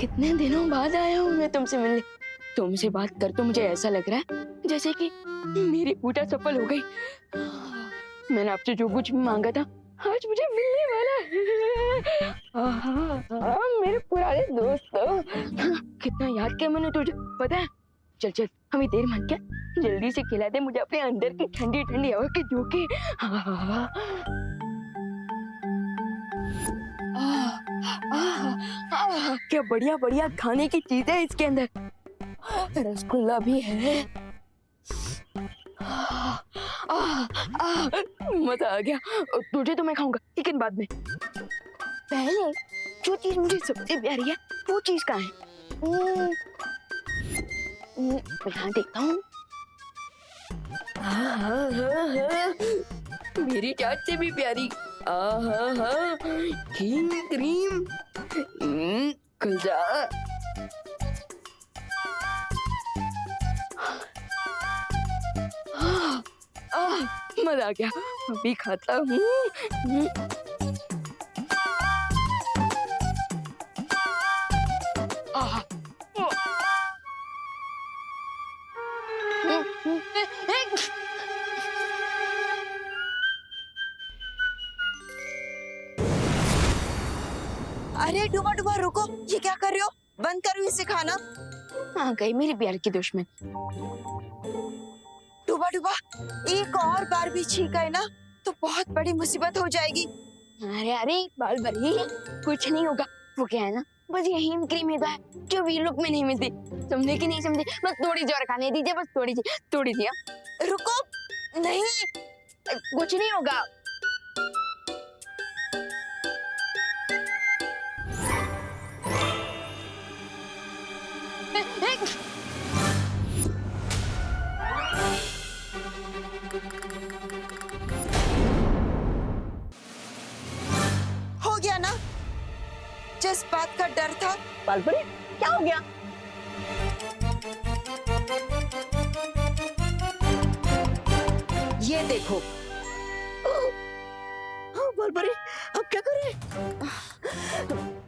कितने दिनों बाद आया हूँ मैं तुमसे मिलने। तुमसे बात कर तो मुझे ऐसा लग रहा है जैसे कि मेरी पूजा सफल हो गई। मैंने आपसे जो कुछ भी मांगा था आज मुझे मिलने वाला है। मेरे पुराने दोस्तों, कितना याद किया मैंने तुझे, पता है? चल चल, हमें देर मत क्या, जल्दी से खिला दे मुझे अपने अंदर की ठंडी ठंडी हवा के झोंके। क्या बढ़िया बढ़िया खाने की चीजें है इसके अंदर। रसगुल्ला भी है। मजा आ गया। तुझे तो मैं खाऊंगा लेकिन बाद में। पहले जो चीज मुझे सबसे प्यारी है वो चीज कहाँ है? यहाँ देखता हूँ। मेरी चाट से भी प्यारी। Cream cream. खुल जा। मजा आ गया। अभी खाता हूँ। अरे डूबा डूबा रुको, ये क्या कर रहे हो? बंद करो इसे खाना। आ गई मेरी प्यार की दुश्मन। डूबा डूबा, एक और बार भी छींका है ना तो बहुत बड़ी मुसीबत हो जाएगी। अरे अरे बाल भरी, कुछ नहीं होगा। वो क्या है ना, बस ये हीम क्रीम है जो वीर लोग में नहीं मिलती। समझे कि नहीं समझे? बस थोड़ी सी और खाने दीजिए, बस थोड़ी सी। रुको, नहीं कुछ नहीं होगा। हो गया ना जिस बात का डर था। बालपरी, क्या हो गया? ये देखो। बालपरी, अब क्या करें?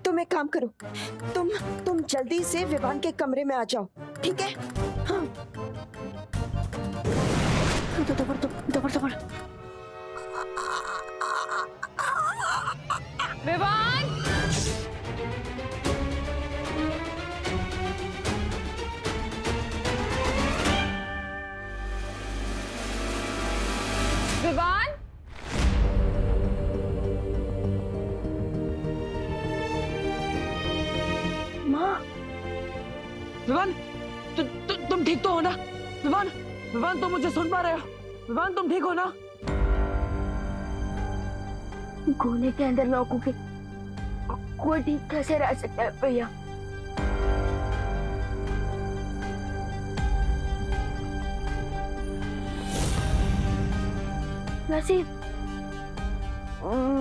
तुम एक काम करो, तुम जल्दी से विवान के कमरे में आ जाओ, ठीक है? हाँ। दबर। विवान! विवान! माँ! विवान, तुम ठीक तो हो ना? विवान, विवान तुम मुझे सुन पा रहे हो? विवान तुम ठीक हो ना? गोले के अंदर लॉक हो गए। कोई ठीक कैसे रह सकता है भैया? वैसे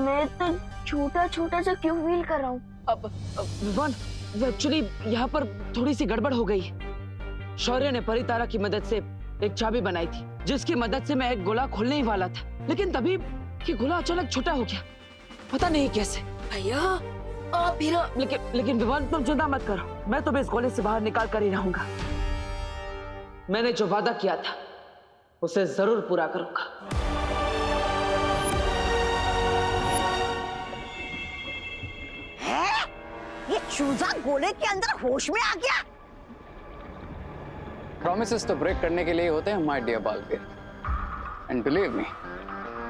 मैं तो छोटा छोटा सा क्यों फील कर रहा हूँ? अब विवान, एक्चुअली यहाँ पर थोड़ी सी गड़बड़ हो गई। शौर्य ने परितारा की मदद से एक चाबी बनाई थी जिसकी मदद से मैं एक गोला खोलने ही वाला था, लेकिन तभी ये गोला अचानक छोटा हो गया, पता नहीं कैसे। भैया आप भी ना। लेकिन विवान तुम चिंता मत करो, मैं तुम्हें इस गोले से बाहर निकाल कर ही रहूंगा। मैंने जो वादा किया था उसे जरूर पूरा करूंगा। है? ये चूजा गोले के अंदर होश में आ गया। प्रॉमिसेस तो ब्रेक करने के लिए होते हैं my dear Baalveer, and believe me,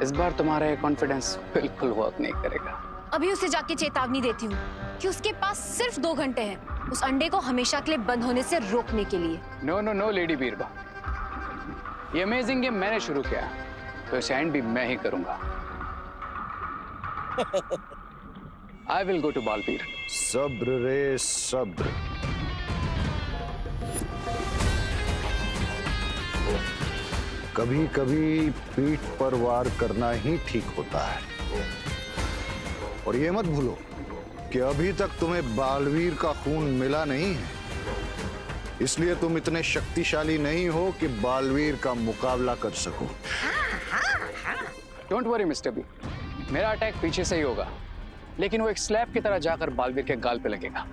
इस बार तुम्हारा ये कॉन्फिडेंस बिल्कुल वर्क नहीं करेगा। अभी उसे जाके चेतावनी देती हूँ कि उसके पास सिर्फ 2 घंटे हैं उस अंडे को हमेशा के लिए बंद होने से रोकने के लिए। नो लेडी बीरबा, ये अमेजिंग गेम मैंने शुरू किया तो इसे एंड भी मैं ही करूंगा। I will go to Baalveer. सब्र रे सब्र। कभी कभी पीठ पर वार करना ही ठीक होता है। और ये मत भूलो कि अभी तक तुम्हें बालवीर का खून मिला नहीं है, इसलिए तुम इतने शक्तिशाली नहीं हो कि बालवीर का मुकाबला कर सको। डोंट वरी मिस्टर बी, मेरा अटैक पीछे से ही होगा, लेकिन वो एक स्लैब की तरह जाकर बालवीर के गाल पे लगेगा।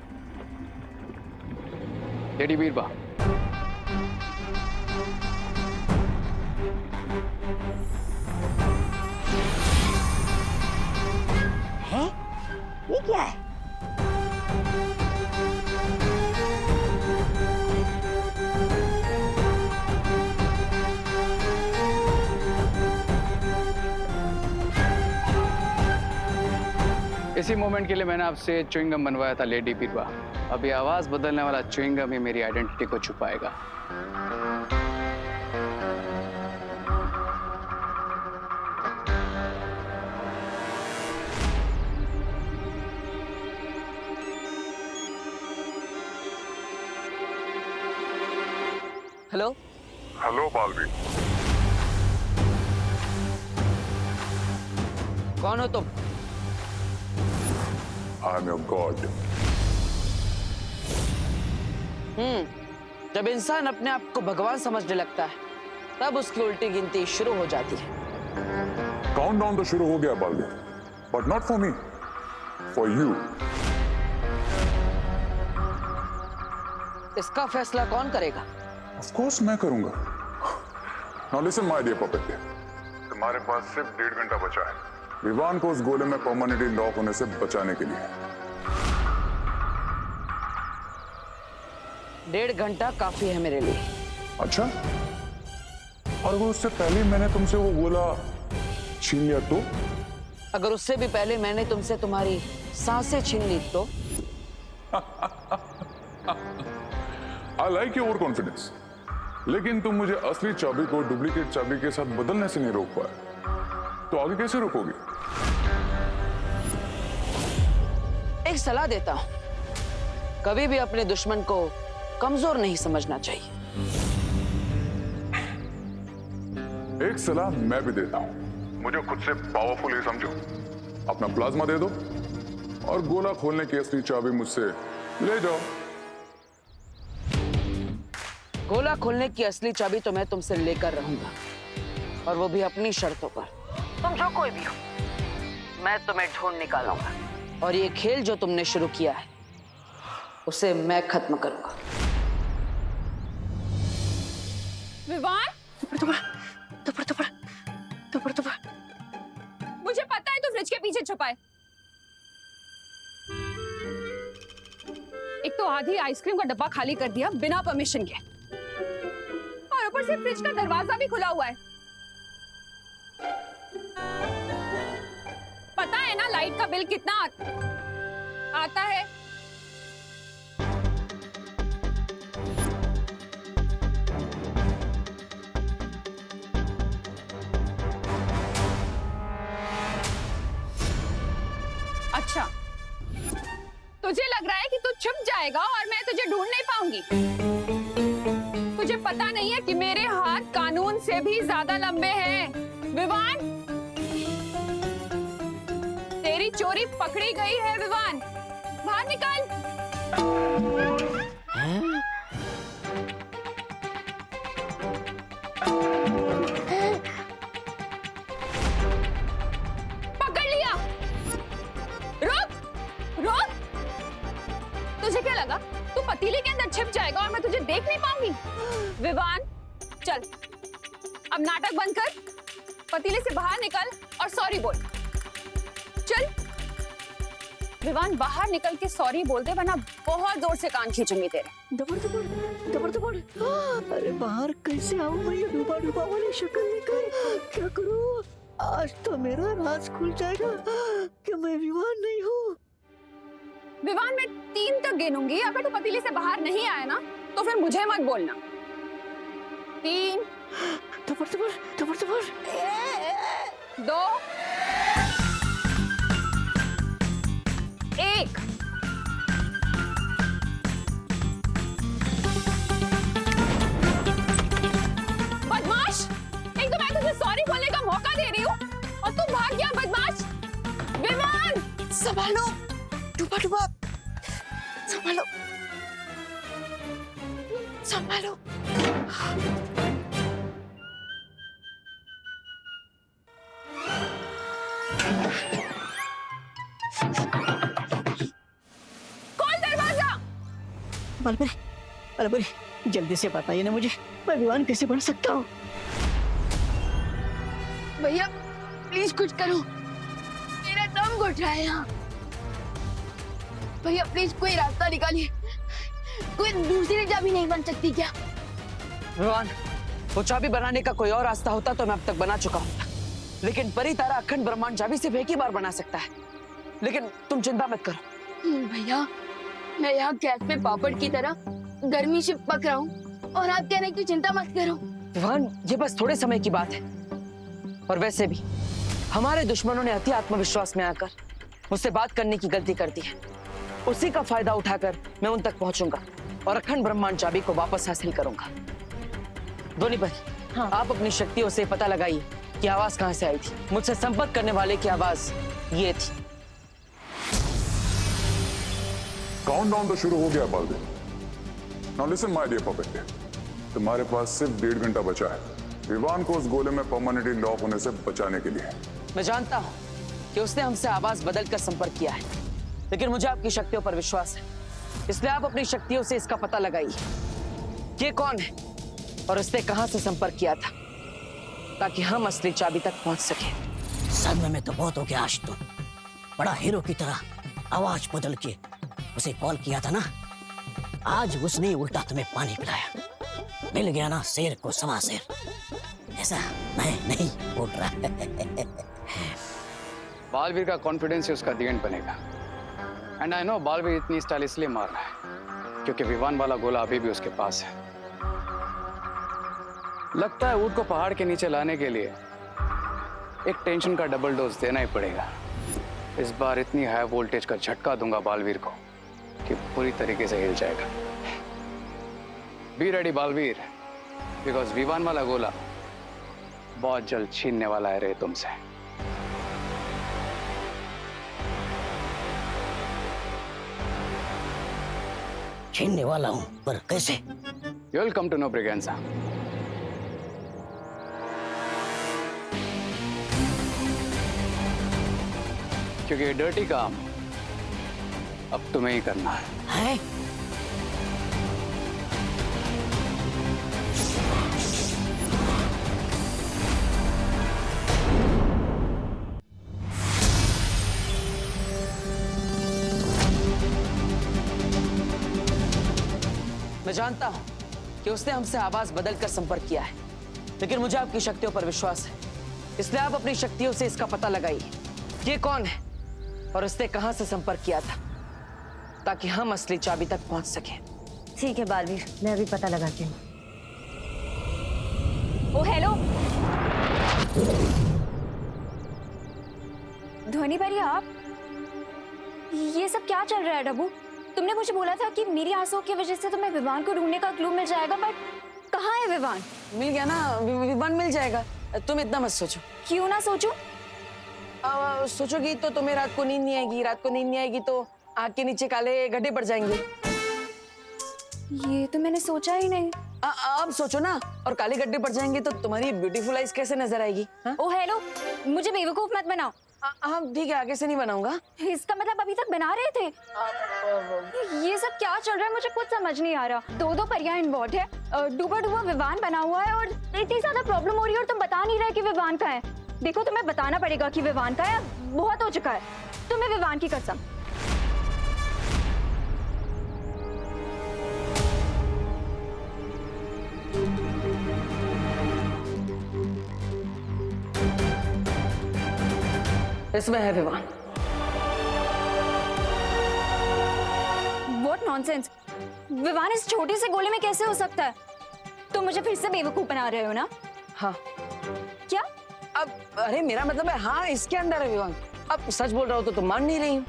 लेडी बीरबा, है ये क्या है? इसी मोमेंट के लिए मैंने आपसे च्युइंगम बनवाया था लेडी बीरबा। अब ये आवाज बदलने वाला च्युइंगम ही मेरी आइडेंटिटी को छुपाएगा। हेलो, हेलो बालवीर, कौन हो तुम? I am your God. जब इंसान अपने आप को भगवान समझने लगता है तब उसकी उल्टी गिनती शुरू हो जाती है। काउंटडाउन तो शुरू हो गया Baalveer, but not for me, for you. इसका फैसला कौन करेगा? ऑफ कोर्स मैं करूंगा। Now listen my dear puppet, तुम्हारे पास सिर्फ 1.5 घंटा बचा है विवान को उस गोले में परमानेंटली लॉक होने से बचाने के लिए। 1.5 घंटा काफी है मेरे लिए। अच्छा, और अगर उससे पहले मैंने तुमसे वो गोला छीन लिया तो? अगर उससे भी पहले मैंने तुमसे तुम्हारी सांसें छीन ली तो? I like your over confidence, लेकिन तुम मुझे असली चाबी को डुप्लीकेट चाबी के साथ बदलने से नहीं रोक पाए, तो आगे कैसे रोकोगे? एक सलाह देता हूं, कभी भी अपने दुश्मन को कमजोर नहीं समझना चाहिए। एक सलाह मैं भी देता हूं, मुझे खुद से पावरफुल ही समझो। अपना प्लाज्मा दे दो और गोला खोलने की असली चाबी मुझसे ले जाओ। गोला खोलने की असली चाबी तो मैं तुमसे लेकर रहूंगा, और वो भी अपनी शर्तों पर। तुम जो कोई भी हो, मैं तुम्हें ढूंढ निकालूंगा, और ये खेल जो तुमने शुरू किया है उसे मैं खत्म करूंगा। विवान, मुझे पता है तू फ्रिज के पीछे छुपा है। एक तो आधी आइसक्रीम का डब्बा खाली कर दिया बिना परमिशन के, और ऊपर से फ्रिज का दरवाजा भी खुला हुआ है। पता है ना लाइट का बिल कितना आता है? अच्छा, तुझे लग रहा है कि तू छुप जाएगा और मैं तुझे ढूंढ नहीं पाऊंगी। तुझे पता नहीं है कि मेरे हाथ कानून से भी ज्यादा लंबे हैं। विवान, तेरी चोरी पकड़ी गई है। विवान, बाहर निकल। पकड़ लिया। रुक, रुक। तुझे क्या लगा तू पतीले के अंदर छिप जाएगा और मैं तुझे देख नहीं पाऊंगी? विवान, चल अब नाटक बंद कर, पतीले से बाहर निकल और सॉरी बोल। चल विवान, बाहर निकल के सॉरी बोल दे, वरना बहुत जोर से कान खींचूंगी तेरे। दबड़। अरे बाहर कैसे आऊं मैं? ये डूबा वाली शक्ल लेकर क्या करूं? आज तो मेरा राज खुल जाएगा कि मैं विवान नहीं हूँ। विवान, मैं 3 तक गिनूंगी, अगर तू पतीले से बाहर नहीं आया ना तो फिर मुझे मत बोलना। 3, दबड़। 2, 1। बदमाश, एक तो मैं तुझे सॉरी बोलने का मौका दे रही हूँ और तू भाग गया। बदमाश। विमान, संभालो डूबा, संभालो। खोल दरवाजा। बलबीर, अरे बड़ी जल्दी से बताइए ना मुझे, मैं विवान कैसे बन सकता हूँ? भैया प्लीज कुछ करो, मेरा दम घुट रहा है यहाँ। भैया प्लीज कोई रास्ता निकालिए, कोई दूसरी चाबी नहीं बन सकती क्या? विवान, वो चाबी बनाने का कोई और रास्ता होता तो मैं अब तक बना चुका हूँ, लेकिन परी तारा अखंड ब्रह्मांड चाबी सिर्फ एक ही बार बना सकता है। लेकिन तुम चिंता मत करो। भैया मैं यहाँ गैस पे पापड़ की तरह गर्मी से पक रहा हूँ और आप कह रहे हैं कि चिंता मत करो। विवान, ये बस थोड़े समय की बात है, और वैसे भी हमारे दुश्मनों ने अति आत्मविश्वास में आकर मुझसे बात करने की गलती कर दी है। उसी का फायदा उठाकर मैं उन तक पहुंचूंगा और अखंड ब्रह्मांड चाबी को वापस हासिल करूंगा। धोनी भाई, हाँ। आप अपनी शक्तियों से पता लगाइए कि आवाज कहां से आई थी। मुझसे संपर्क करने वाले की आवाज ये थी। काउंटडाउन तो शुरू हो गया Baalveer. Now listen my dear puppet, तुम्हारे पास सिर्फ 1.5 घंटा बचा है विवान को उस गोले में परमानेंटली लॉक होने से बचाने के लिए। मैं जानता हूं कि उसने हमसे आवाज बदलकर संपर्क किया है, लेकिन मुझे आपकी शक्तियों पर विश्वास है, इसलिए आप अपनी शक्तियों से इसका पता लगाइए ये कौन है और इसने कहां से संपर्क किया था, ताकि हम असली चाबी तक पहुंच सके। सदमे में तो बहुत हो गया आज तो। बड़ा हीरो की तरह आवाज बदल के उसे कॉल किया था ना, आज उसने उल्टा तुम्हें पानी पिलाया। मिल गया ना शेर को सवा शेर, ऐसा मैं नहीं बोल रहा है। बालवीर का कॉन्फिडेंस ही उसका दी एंड बनेगा। एंड आई नो बालवीर इतनी स्टाइल इसलिए मार रहा है क्योंकि विवान वाला गोला अभी भी उसके पास है। लगता है ऊँट को पहाड़ के नीचे लाने के लिए एक टेंशन का डबल डोज देना ही पड़ेगा। इस बार इतनी हाई वोल्टेज का झटका दूंगा बालवीर को कि पूरी तरीके से हिल जाएगा। Be ready Baalveer, because Vivaan वाला गोला बहुत जल्द छीनने वाला है रे तुमसे। छीनने वाला हूँ, पर कैसे? You will come to know Braganza. क्योंकि ये डर्टी काम अब तुम्हें ही करना है। मैं जानता हूं कि उसने हमसे आवाज बदलकर संपर्क किया है, लेकिन मुझे आपकी शक्तियों पर विश्वास है, इसलिए आप अपनी शक्तियों से इसका पता लगाइए ये कौन है और उसने कहां से संपर्क किया था, ताकि हम असली चाबी तक पहुंच सके। ठीक है बालवीर, मैं अभी पता लगाती हूँ। ओ हेलो ध्वनि भाई, आप ये सब क्या चल रहा है? डब्बू, तुमने मुझे बोला था कि मेरी आंसुओं की वजह से तुम्हें विवान को ढूंढने का क्लू मिल जाएगा, बट कहाँ है विवान? मिल गया ना, विवान मिल जाएगा, तुम इतना मत सोचो। क्यों ना सोचूं? सोचोगी तो तुम्हें रात को नींद नहीं आएगी, रात को नींद नहीं आएगी तो आँख के नीचे काले गड्ढे पड़ जाएंगे। ये तो मैंने सोचा ही नहीं। अब सोचो ना, और काले गड्ढे पड़ जाएंगे तो तुम्हारी ब्यूटीफुल आइज कैसे नजर आएगी? ओ हेलो, मुझे बेवकूफ मत बनाओ। हाँ ठीक है, आगे से नहीं बनाऊंगा। इसका मतलब अभी तक बना रहे थे? ये सब क्या चल रहा है, मुझे कुछ समझ नहीं आ रहा। दो परियां इन्वॉल्व है, डूबा डूबा विवान बना हुआ है और इतनी ज्यादा प्रॉब्लम हो रही है और तुम बता नहीं रहे कि विवान का है। देखो, तुम्हें बताना पड़ेगा कि विवान का है, बहुत हो चुका है। तुम्हें विवान की कसम। इसमें है विवान। What nonsense! विवान इस छोटे से गोले में कैसे हो सकता है? तुम मुझे फिर से बेवकूफ बना रहे हो ना? हाँ। क्या? अब अरे मेरा मतलब है हाँ, इसके अंदर है विवान। अब सच बोल रहा हो तो तुम मान नहीं रही हो।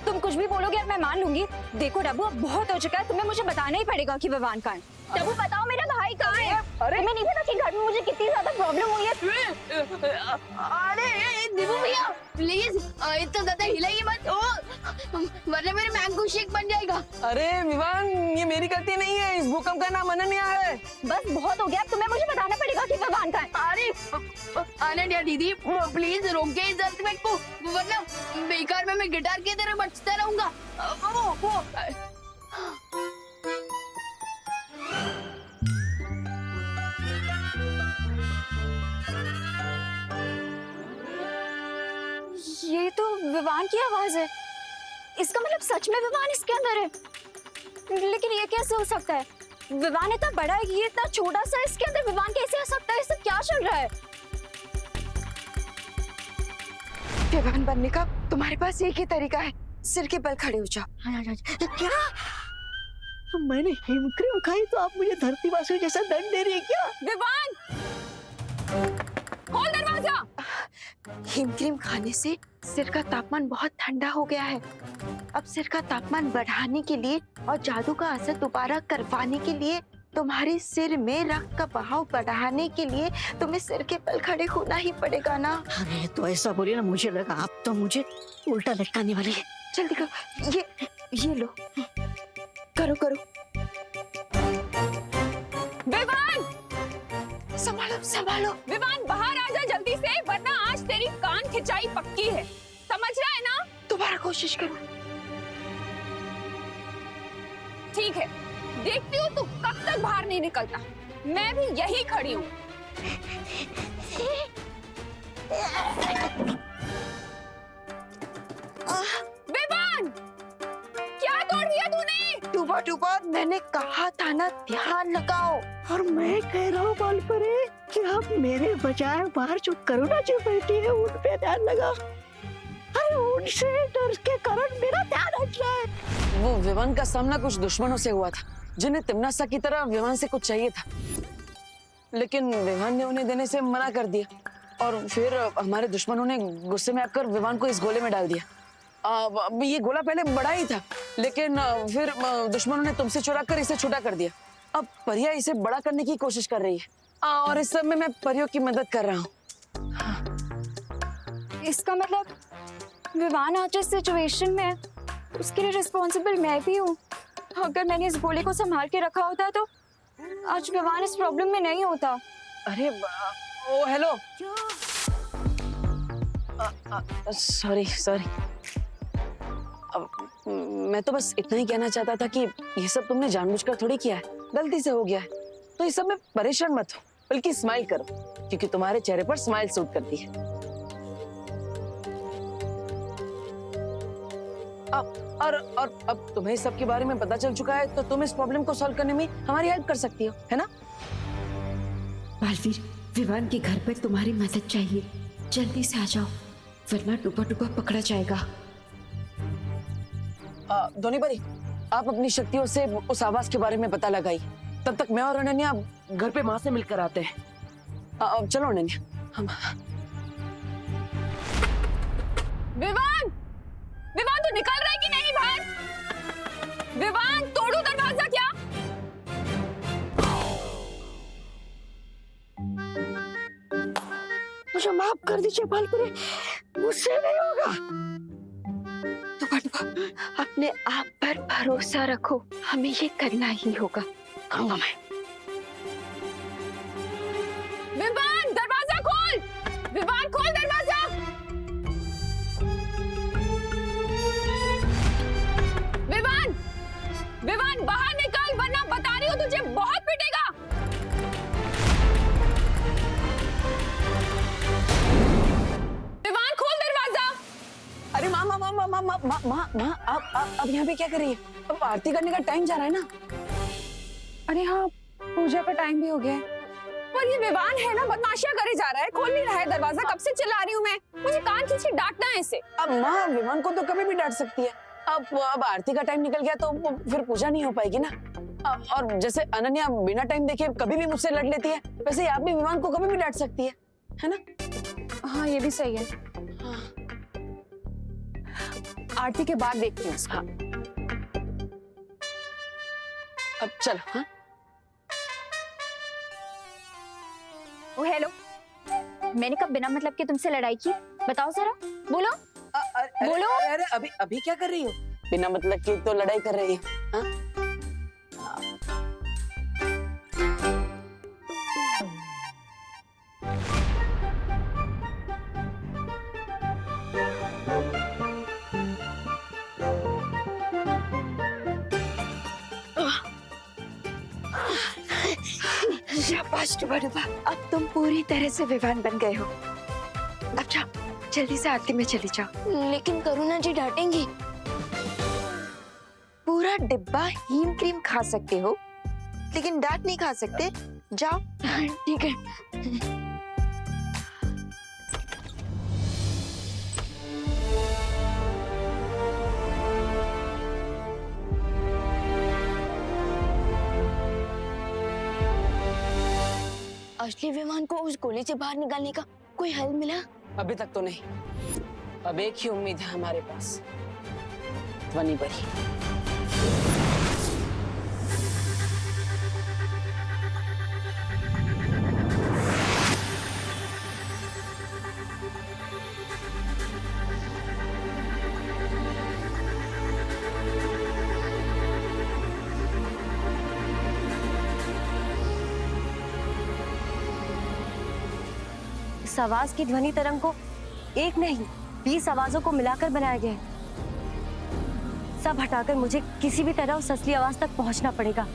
तुम कुछ भी बोलोगे और मैं मान लूंगी। देखो डब्बू, अब बहुत हो चुका है, तुम्हें मुझे बताना ही पड़ेगा कि विवान कहाँ है। डब्बू बताओ, मेरा भाई कहाँ है? अरे मैं नहीं पता कि घर में मुझे कितनी ज्यादा प्रॉब्लम हुई है। अरे दीपू भैया प्लीज इतना ज्यादा हिलाइए मत, वरना मेरे मैंगो शेक बन जाएगा। अरे विवान, ये मेरी गलती नहीं है, इस भूकंप का नाम अनन्या है। बस बहुत हो गया, अब तुम्हें मुझे बताना पड़ेगा कि विवान कहाँ है। अरे अनन्या दीदी प्लीज रोकिए इस अर्थक्वेक को, वरना बेकार में मैं गिटार की तरह बजता रहूंगा। विवान की आवाज है। इसका मतलब सच में विवान इसके अंदर है। लेकिन ये कैसे हो सकता है? विवान इतना बड़ा है, ये इतना छोटा सा, इसके अंदर विवान कैसे आ सकता है? ये सब क्या चल रहा है? विवान बनने का तुम्हारे पास एक ही तरीका है, सिर के बल खड़े हो जाओ। क्या मैंने हिमक्रीम खाई तो आप मुझे धरतीवासियों जैसा दंड दे रही है क्या? विवान, खोल दरवाजा। हिमक्रीम खाने से सिर का तापमान बहुत ठंडा हो गया है। अब सिर का तापमान बढ़ाने के लिए और जादू का असर दोबारा करवाने के लिए, तुम्हारे सिर में रक्त का बहाव बढ़ाने के लिए तुम्हें सिर के बल खड़े होना ही पड़ेगा ना। अरे तो ऐसा बोलिए ना, मुझे लगा आप तो मुझे उल्टा लटकाने वाली है। जल्दी करो, ये लो, करो करो। विवान, संभालो संभालो। विवान बाहर आ जा जल्दी से, वरना आज तेरी कान खिंचाई पक्की है। समझ रहा है ना? दोबारा कोशिश करो। ठीक है, देखती हूँ तू कब तक बाहर नहीं निकलता। मैं भी यही खड़ी हूँ। विवान, क्या तोड़ दिया तूने? डूबा डूबा, मैंने कहा था ना ध्यान लगाओ। और मैं कह रहा हूँ बालपरे कि आप मेरे बजाय बाहर जो करुणा जी बैठी है उन पे ध्यान लगा। अरे उनसे डर के कारण मेरा ध्यान हट रहा है। वो विवान का सामना कुछ दुश्मनों से हुआ था, जिन्हें तिम्नासा की तरह विवान से कुछ चाहिए था, लेकिन विवान ने उन्हें देने से मना कर दिया। और फिर हमारे दुश्मनों ने गुस्से में आकर विवान को इस गोले में डाल दिया। ये गोला पहले बड़ा ही था, लेकिन फिर दुश्मनों ने तुमसे चुरा कर इसे छोटा कर दिया। अब परिया इसे बड़ा करने की कोशिश कर रही है, और इस समय मैं परियों की मदद कर रहा हूँ। इसका मतलब विवान आज जिस सिचुएशन में है, उसके लिए रिस्पॉन्सिबल मैं भी हूँ। अगर मैंने इस गोले को संभाल के रखा होता तो आज विवान इस प्रॉब्लम में नहीं होता। अरे ओ हेलो, सॉरी सॉरी। मैं तो बस इतना ही कहना चाहता था कि ये सब तुमने जानबूझकर थोड़ी किया है, गलती से हो गया है। तो इस सब में परेशान मत हो, बल्कि स्माइल करो, क्योंकि तुम्हारे चेहरे पर स्माइल सूट करती है। अब तुम्हें इस सब के बारे में पता चल चुका है, तो तुम इस प्रॉब्लम को सॉल्व करने में हमारी हेल्प कर सकती हो, है ना? बालवीर, विवान के घर पर तुम्हारी मदद चाहिए, जल्दी से आ जाओ, वरना डूबा डूबा पकड़ा जाएगा। धोनी परी, आप अपनी शक्तियों से उस आवाज के बारे में पता लगाई। तब तक मैं और अनन्या घर पे माँ से मिलकर आते हैं। चलो अनन्या, हम। विवान, विवान तू निकल रहा है कि नहीं बाहर? विवान, तोड़ू दरवाजा क्या? मुझे माफ कर दीजिए बालपरे, मुझसे नहीं होगा। डूबा डूबा, अपने आप पर भरोसा रखो, हमें ये करना ही होगा। कहूँगा मैं। विवान, दरवाजा खोल। विवान, खोल दरवाजा। विवान, विवान बाहर निकल, वरना बता रही हूँ तुझे बहुत पिटेगा। विवान, खोल दरवाजा। अरे माँ माँ माँ माँ माँ माँ माँ माँ माँ, आप यहाँ पे क्या कर रही है? अब आरती करने का टाइम जा रहा है ना। अरे हाँ, पूजा का टाइम भी हो गया है। पर ये विवान है ना, बदमाशियां करे जा रहा है, खोल नहीं रहा है दरवाजा। कब से चिल्ला रही हूँ मैं, मुझे कान खींच के डांटना है इसे। अब माँ, विवान को तो कभी भी डांट सकती है। अब आरती का टाइम निकल गया तो फिर पूजा नहीं हो पाएगी ना। और जैसे अनन्या बिना टाइम देखे कभी भी मुझसे लड़ लेती है, वैसे आप भी विवान को कभी भी डांट सकती है ना? हाँ, ये भी सही है। आरती के बाद देखती हूँ। हाँ, अब चल। हाँ, ओ हेलो, मैंने कब बिना मतलब के तुमसे लड़ाई की? बताओ जरा, बोलो। बोलो। अरे अभी अभी क्या कर रही हो? बिना मतलब की तो लड़ाई कर रही हो। हाँ? शाबाश डूबा डूबा, अब तुम पूरी तरह से विवान बन गए हो। अब जाओ जल्दी से आरती में चली जाओ। लेकिन करुणा जी डांटेंगी। पूरा डिब्बा हीम क्रीम खा सकते हो, लेकिन डांट नहीं खा सकते। जाओ। ठीक है। असली विमान को उस गोली से बाहर निकालने का कोई हल मिला? अभी तक तो नहीं। अब एक ही उम्मीद है हमारे पास, ध्वनि परी। इस आवाज की ध्वनि तरंग को एक नहीं 20 आवाजों को मिलाकर बनाया गया है। सब हटाकर मुझे किसी भी तरह उस असली आवाज तक पहुंचना पड़ेगा।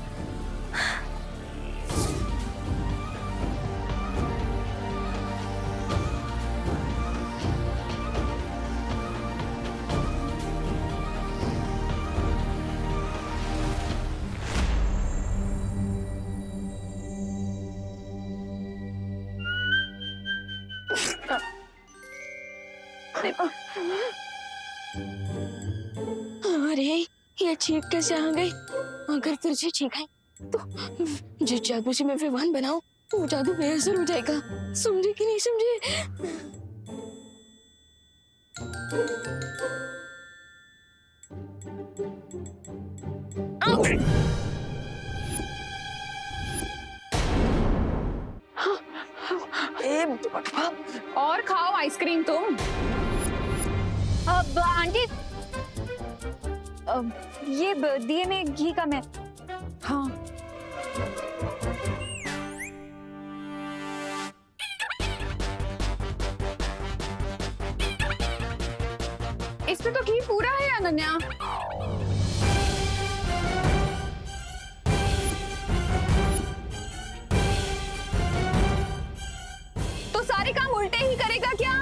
अरे ये चीख कैसे आ गई? अगर फिर से चीखाई तो जिस जादू से मैं विमान बनाऊं वो जादू बेअसर हो जाएगा। समझे कि नहीं समझे? और खाओ आइसक्रीम तुम। अब आंटी ये दिए में घी कम है। हाँ इसमें तो घी पूरा है अनन्या। तो सारे काम उल्टे ही करेगा क्या?